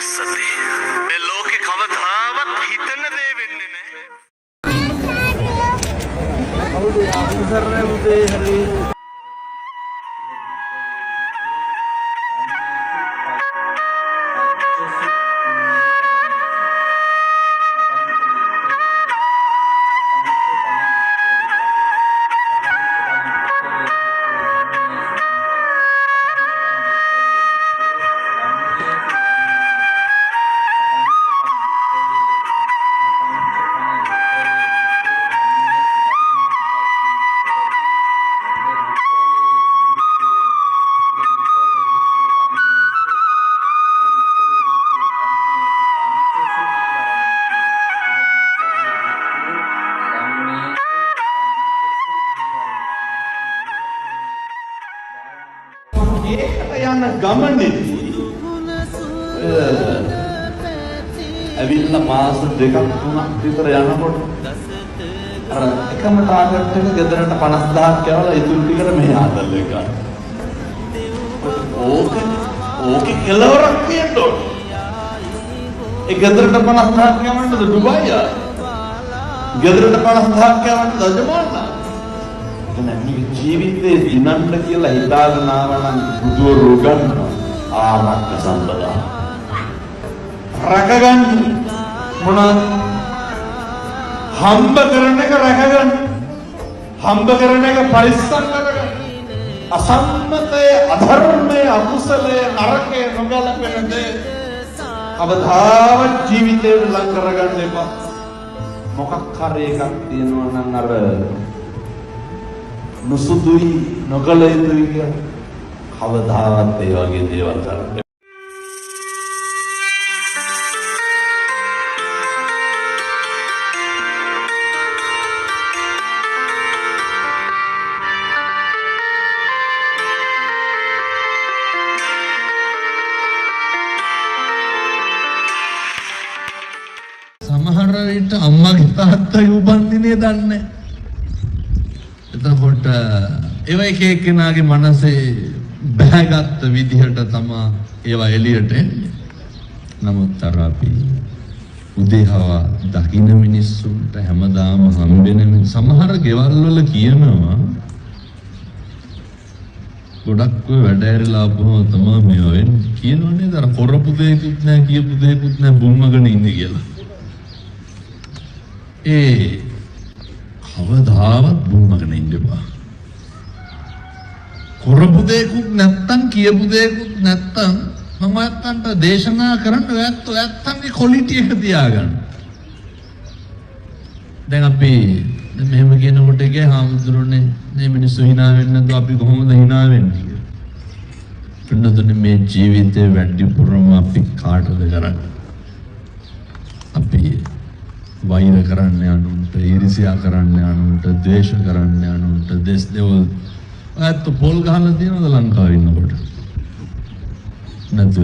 පස්සතේ මේ ලෝකේ කවදාවත් හිතන දේ වෙන්නේ නැහැ. ඇවිල්ලා මාස දෙකක් තුනක් විතර යනකොට අර එකම ටාගට් එක ගෙදරට 50000ක් යවලා ඉතුරු ටිකට මෙහි ආදල් එක ගන්න. ඕකේ කෙලවරක් තියෙන්න ඕන. ඒ ගෙදරට 50000ක් යවන්නද ඩුබායි ආ. ගෙදරට 50000ක් යවන්නද අජමානා. එතන ජීවිතේ දිනන්න කියලා හිතාගෙන ආවනම් බුදුවරු ගන්නවා ආරක්ක සම්බදා. රැකගන්න මොනවාද? හම්බ කරන එක රැකගන්න. හම්බ කරන එක පරිස්සම් කරගන්න. අසම්මතයේ අධර්මයේ අකුසලයේ නරකයේ නොගැලපෙන දේ කවදාවත් ජීවිතේ ලං කරගන්න එපා. මොකක් හරි එකක් තියෙනවා නම් අර නුසුදුයි නොකල යුතුයි කියන කවදාවත් ඒ වගේ දේවල් කරන්න. සමහර විට අම්මගේ තාත්තගේ උපන්දිනේ දන්නේ. එතකොට ඒවා එක එක්කෙනාගේ මනසේ බැහැගත් විදිහට තමයි ඒවා එළියට එන්නේ. නමුත් අර අපි උදේහවා දකින්න මිනිස්සුන්ට හැමදාම හම්බෙන සමහර ගෙවල් වල කියනවා ගොඩක් වැඩ ඇරලා ආපුවම තමයි මේවා වෙන්නේ. කියනවනේ අර කරපු දෙයක්වත් නැහැ කියපු දෙයක්වත් නැහැ බුම්මගෙන ඉන්නේ කියලා. කවදාවත් බුම්මගෙන ඉන්න එපා. කරපු දෙයක්වත් නැත්තම් කියපු දෙයක්වත් නැත්තම් මම ඔයත්තන්ට දේශනා කරන්න ඔයත්තන්ගේ ක්වොලිටි එක තියාගන්න. දැන් අපි මෙහෙම කියනකොට එකේ හාමුදුරනේ මේ මිනිස්සු hina වෙන්නේ නැද්ද අපි කොහොමද hina වෙන්නේ කියලා. පින්නතුනේ මේ ජීවිතේ වැඩිපුරම අපි කාටද කරන්නේ? අපි වෛර කරන්න යනුන්ට, ඊර්ෂ්‍යා කරන්න යනුන්ට, ද්වේෂ කරන්න යනුන්ට, දෙස් දෙවල් අත් පොල් ගහලා තියෙනවද ලංකාවේ ඉන්නකොට? නැද්ද?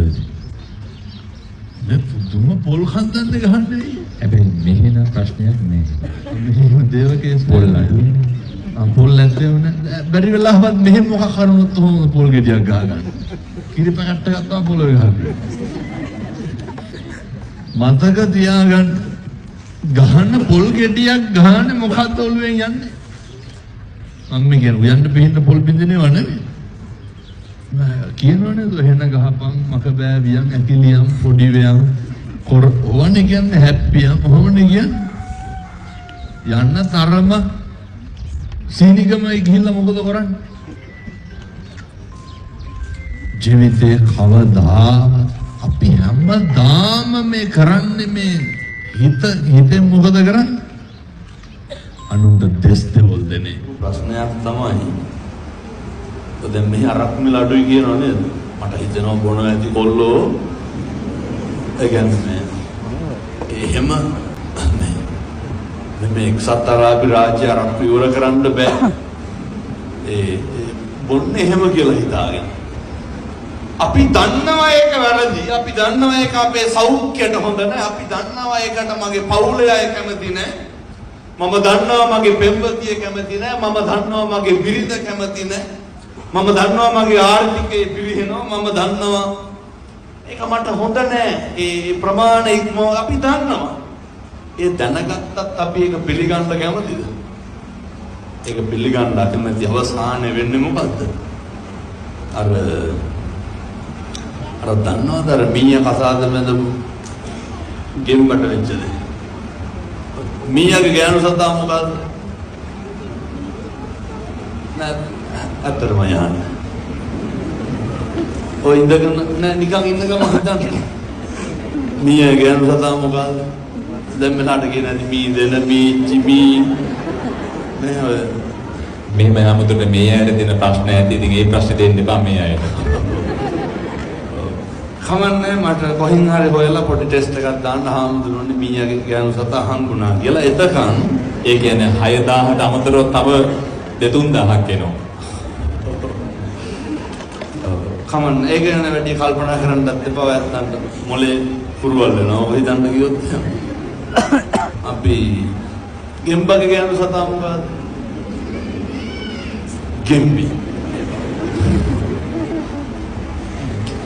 මේ පුදුම පොල් හන්දන්න ගහන්නේ. හැබැයි මෙහෙන ප්‍රශ්නයක් නේ. මෙහෙම දේවකේ පොල් නැහැ. පොල් නැත්නම් බැරි වෙලාවත් මෙහෙම මොකක් කරුණොත් උහම පොල් ගෙඩියක් ගහගන්න. කිරි පැකට් එකක් තමයි පොල් ගහන්නේ. මතක තියාගන්න ගහන්න පොල් ගෙඩියක් ගහන්න මොකක්ද ඔළුවෙන් යන්නේ? මම කියන උයන්න පිටින් පොල් බින්දිනේව නෙවෙයි. කියනවනේ එහෙන ගහපන් මක බෑ වියන් ඇකිලියම් පොඩි වේයන් කොර ඕවනේ කියන්නේ හැප්පියම් කොහොමද කියන්නේ? යන්න තරම සීනිගමයි ගිහිල්ලා මොකද කරන්නේ? ජීවිතේ කවදා අපි හැමදාම මේ කරන්නේ මේ හිතෙන් මොකද කරන්නේ? අනුන්ට දෙස් දෙවල් දෙන්නේ. ප්‍රශ්නයක් තමයි. දැන් මෙහි අරක් මිල අඩුයි කියනවා නේද? මට හිතෙනවා බොන ඇති කොල්ලෝ ඒ කියන්නේ එහෙම මේ එක්සත් අරාබි රාජ්‍ය අරක් ඉවර කරන්න බෑ. ඒ බොන්නේ එහෙම කියලා හිතාගෙන. අපි දන්නවා ඒක වැරදි. අපි දන්නවා ඒක අපේ සෞඛ්‍යයට හොඳ නැහැ. අපි දන්නවා ඒකට මගේ පවුලේ අය කැමති නැහැ. මම දන්නවා මගේ පෙම්වතිය කැමති නැහැ. මම දන්නවා මගේ බිරිඳ කැමති නැහැ. මම දන්නවා මගේ ආර්ථිකය පිරිහෙනවා. මම දන්නවා ඒක මට හොඳ නෑ. ඒ ප්‍රමාණ ඉක්මව අපි දන්නවා. ඒ දැනගත්තත් අපි ඒක පිළිගන්න කැමතිද? ඒක පිළිගන්න අකමැති අවසානයේ වෙන්නේ මොකද්ද? අර දන්නවද අර මීයා කසාද මැදපු ගෙම්බට වෙච්ච දේ? මීයාගේ ගෑනු සතා මොකද්ද? නෑ අතරම යන්නේ. ඔය ඉඳගෙන නෑ නිකන් ඉන්නකම හිතන්න. මීයාගේ ගෑනු සතා මොකද්ද? දැන් මෙලාට කියන්නේ මී දෙන මීච්චි මී මෙහෙම හැමෝටම මේ අයට දෙන ප්‍රශ්න ඇති. ඉතින් ඒ ප්‍රශ්න දෙන්න එපා මේ අයට. කමන්නේ මට කොහෙන් හරි හොයලා පොඩි ටෙස්ට් එකක් දාන්න හාමුදුරනේ මීයාගේ ගෑනු සතා හම්බුණා කියලා. එතකන් ඒ කියන්නේ 6000ට අමතරව තව 2000ක් එනවා. කමන්නේ ඒක ගැන වැඩි කල්පනා කරන්නත් එපා. වැත්තන්ට මොලේ පුරවල් වෙනවා. ඔය හිතන්න ගියොත් අපි ගෙම්බගේ ගෑනු සතා මොකද්ද? ගෙම්බි.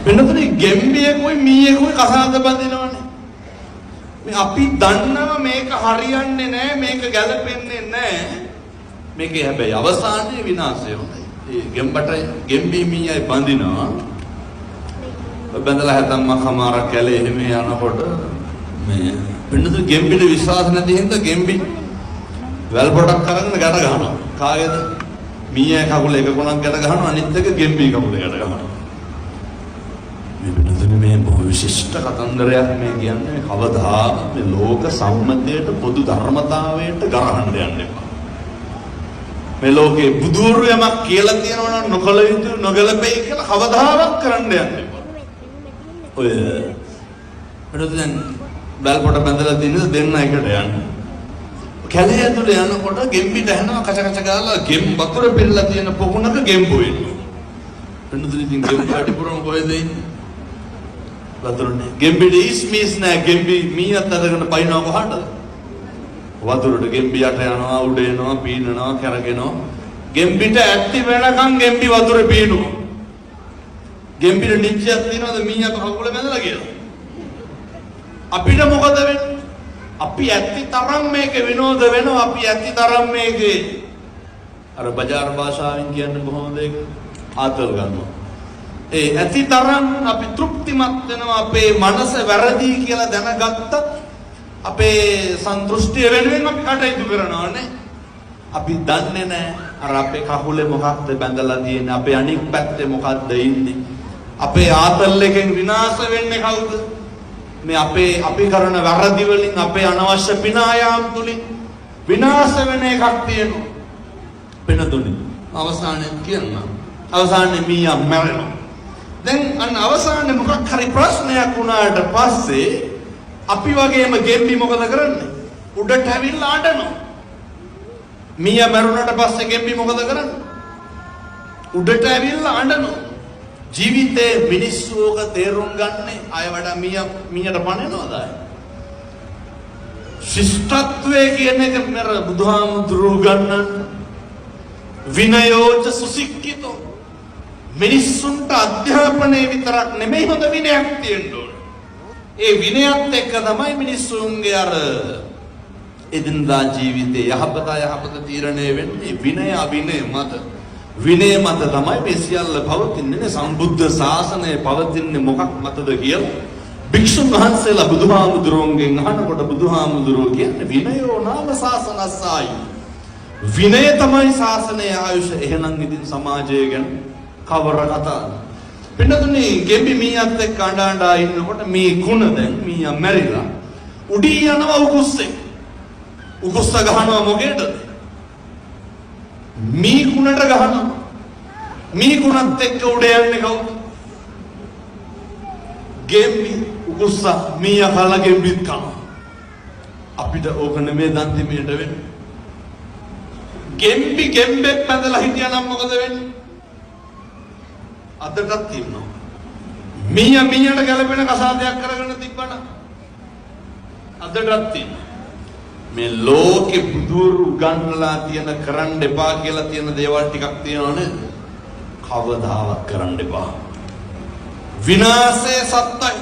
වෙනතනේ ගෙම්බියෙකුයි මීයෙකුයි කසාද බඳිනවනේ. මේ අපි දන්නවා මේක හරියන්නේ නැහැ, මේක ගැලපෙන්නේ නැහැ. මේකේ හැබැයි අවසානයේ විනාශය හොඳයි. ඒ ගෙම්බට ගෙම්බි මීයයි බඳිනවා. බඳලා හැතම්ම කමාරක් කැලේ එහෙම යනකොට මේ වෙනතනේ ගෙම්බිට විශ්වාස නැති හින්දා ගෙම්බි වැල් පොඩක් අරගෙන ගැට ගහනවා. කාගේද? මීයා කකුල එක කොනක් ගැට ගහනවා, අනිත් එක ගෙම්බි කකුල ගැට ගහනවා. මේ වෙනතනේ මේ බොහෝ විශිෂ්ට කතන්දරයක් මේ කියන්නේ. කවදා මේ ලෝක සම්මතයට පොදු ධර්මතාවයට ගරහන්න යන්න එපා. මේ ලෝකේ බුදුරු යමක් කියලා තියෙනවා නම් නොකල යුතු නොගැලපෙයි කියලා කවදාවත් කරන්න යන්න එපා. ඔය වෙනතනේ වැල් පොඩ බඳලා දිනන දෙන්න එකට යන්නේ. කැලේ ඇතුලේ යනකොට ගෙම්බිට ඇහෙනවා කච කච ගාලා ගෙම් වතුර පිරලා තියෙන පොකුණක ගෙම්බු වෙනවා. වෙනතනේ ඉතින් ගෙම් පාටිපුරම කොහෙද ඉන්නේ? වතුරනේ. ගෙම්බිට ඉස්මීස් නෑ. ගෙම්බි මීයත් අදගෙන පයින්නවා කොහටද? වතුරට ගෙම්බි යට යනවා, උඩ එනවා, පීනනවා, කරගෙනවා. ගෙම්බිට ඇත්ති වෙනකන් ගෙම්බි වතුරේ පීනවා. ගෙම්බිට නිච්චයක් තියනවාද මීයා කකුල මැදලා කියලා? අපිට මොකද වෙන්නේ? අපි ඇත්ති තරම් මේක විනෝද වෙනවා. අපි ඇත්ති තරම් මේකේ අර බජාර් භාෂාවෙන් කියන්නේ කොහොමද ඒක? ආතල් ගන්නවා. ඒ ඇති තරම් අපි තෘප්තිමත් වෙනවා. අපේ මනස වැරදි කියලා දැනගත්තත් අපේ සන්තුෂ්ටිය වෙනුවෙන් අපි කටයුතු කරනවානේ. අපි දන්නේ නැහැ අර අපේ කකුලේ මොකක්ද බැඳලා තියෙන්නේ, අපේ අනික් පැත්තේ මොකක්ද ඉන්නේ. අපේ ආතල් එකෙන් විනාශ වෙන්නේ කවුද? මේ අපි කරන වැරදි වලින්, අපේ අනවශ්‍ය පිනායාම් තුලින් විනාශ වෙන එකක් තියෙනවා. වෙනතුනේ අවසානයේ කියනවා. අවසානයේ මීයා මැරෙනවා. දැන් අන්න අවසානයේ මොකක් හරි ප්‍රශ්නයක් වුණාට පස්සේ අපි වගේම ගෙම්බි මොකද කරන්නේ? උඩට ඇවිල්ලා අඬනවා. මීයා මැරුණාට පස්සේ ගෙම්බි මොකද කරන්නේ? උඩට ඇවිල්ලා අඬනවා. ජීවිතේ මිනිස්සුක තේරුම් ගන්න අය වඩා මීයට පණනවද අය? ශිෂ්ටත්වයේ කියන එක මෙර බුදුහාමුදුරුවෝ ගන්නන් විනයෝච සුසික්කිතෝ. මිනිස්සුන්ට අධ්‍යාපනයේ විතරක් නෙමෙයි හොඳ විනයක් තියෙන්න ඕන. ඒ විනයත් එක්ක තමයි මිනිස්සුන්ගේ අර එදිනදා ජීවිතේ යහපත තීරණය වෙන්නේ විනය අවිනය මත. විනය මත තමයි මේ සියල්ල පවතින්නේ. සම්බුද්ධ ශාසනය පවතින්නේ මොකක් මතද කියලා භික්ෂුන් වහන්සේලා බුදුහාමුදුරුවන්ගෙන් අහනකොට බුදුහාමුදුරුවෝ කියන්නේ විනයෝ නාම ශාසනස්සායි. විනය තමයි ශාසනයේ ආයුෂ. එහෙනම් ඉතින් සමාජය ගැන කවර කතාවද? පින්නතුනේ ගෙම්බි මීයත් එක්ක අඬ ඉන්නකොට මේ කුණ දැන් මීයා මැරිලා උඩී යනවා උකුස්සේ. උකුස්ස ගහනවා මොකේද? මී කුණට ගහනවා. මී කුණත් එක්ක උඩ යන්නේ කවුද? ගෙම්බි. උකුස්ස මීයා කල්ලා ගෙම්බිත් කනවා. අපිට ඕක නෙමෙයි දන්තිමේට වෙන්නේ. ගෙම්බි ගෙම්බෙක් පැදලා හිටියනම් මොකද වෙන්නේ? අදටත් තියෙනවා. මීයා මීයට ගැලපෙන කසාදයක් කරගෙන තිබ්බනම් අදටත් තියෙනවා. මේ ලෝකේ බුදුරු ගන්නලා තියෙන කරන්න එපා කියලා තියෙන දේවල් ටිකක් තියෙනවනේ. කවදාවත් කරන්න එපා. විනාශය සත්‍යයි.